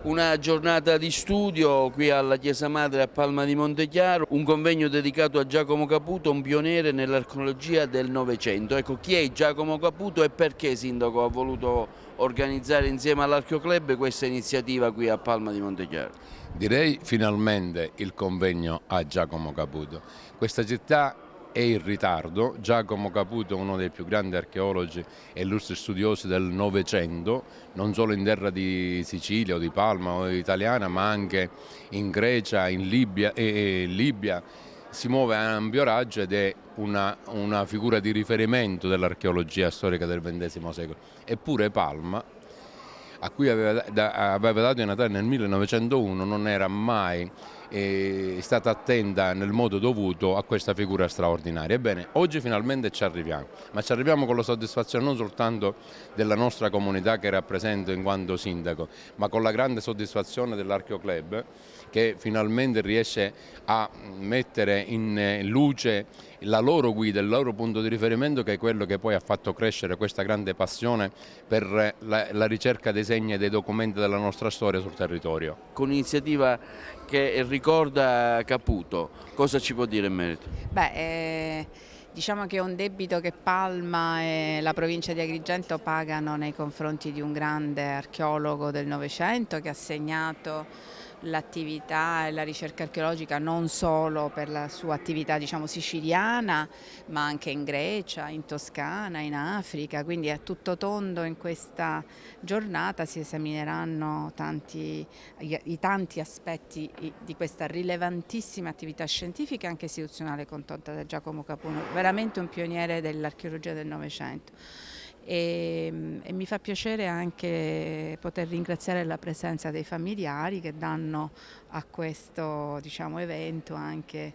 Una giornata di studio qui alla Chiesa Madre a Palma di Montechiaro, un convegno dedicato a Giacomo Caputo, un pioniere nell'archeologia del Novecento. Ecco, chi è Giacomo Caputo e perché Sindaco ha voluto organizzare insieme all'Archeoclub questa iniziativa qui a Palma di Montechiaro? Direi finalmente il convegno a Giacomo Caputo. Questa città è in ritardo. Giacomo Caputo è uno dei più grandi archeologi e illustri studiosi del Novecento, non solo in terra di Sicilia o di Palma o italiana, ma anche in Grecia, in Libia e Libia. Si muove a ampio raggio ed è una figura di riferimento dell'archeologia storica del XX secolo. Eppure Palma, a cui aveva dato i natali nel 1901, non era mai stata attenta nel modo dovuto a questa figura straordinaria. Ebbene, oggi finalmente ci arriviamo, ma ci arriviamo con la soddisfazione non soltanto della nostra comunità che rappresento in quanto sindaco, ma con la grande soddisfazione dell'Archeoclub, che finalmente riesce a mettere in luce la loro guida, il loro punto di riferimento, che è quello che poi ha fatto crescere questa grande passione per la ricerca dei segni e dei documenti della nostra storia sul territorio. Con un'iniziativa che ricorda Caputo, cosa ci può dire in merito? Diciamo che è un debito che Palma e la provincia di Agrigento pagano nei confronti di un grande archeologo del Novecento che ha segnato l'attività e la ricerca archeologica non solo per la sua attività, diciamo, siciliana, ma anche in Grecia, in Toscana, in Africa, quindi a tutto tondo in questa giornata si esamineranno i tanti aspetti di questa rilevantissima attività scientifica e anche istituzionale condotta da Giacomo Caputo, veramente un pioniere dell'archeologia del Novecento. E mi fa piacere anche poter ringraziare la presenza dei familiari che danno a questo, diciamo, evento anche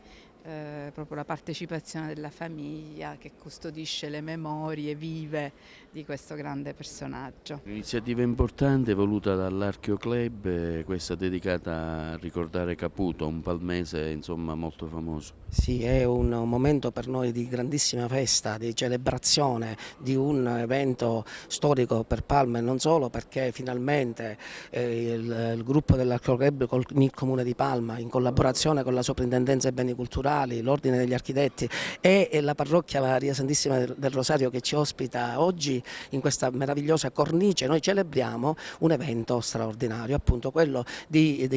proprio la partecipazione della famiglia che custodisce le memorie vive di questo grande personaggio. Un'iniziativa importante voluta dall'Archeoclub, questa dedicata a ricordare Caputo, un palmese insomma molto famoso. Sì, è un momento per noi di grandissima festa, di celebrazione di un evento storico per Palma e non solo, perché finalmente il gruppo dell'Archeoclub con il Comune di Palma, in collaborazione con la Soprintendenza dei Beni Culturali, l'Ordine degli Architetti e la Parrocchia Maria Santissima del Rosario che ci ospita oggi in questa meravigliosa cornice, noi celebriamo un evento straordinario, appunto quello di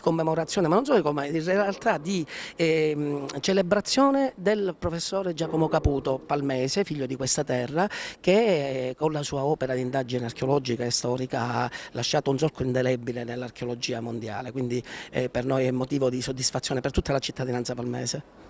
commemorazione, ma non solo ma in realtà di celebrazione del professore Giacomo Caputo, palmese, figlio di questa terra, che con la sua opera di indagine archeologica e storica ha lasciato un solco indelebile nell'archeologia mondiale, quindi per noi è motivo di soddisfazione per tutta la cittadinanza palmese.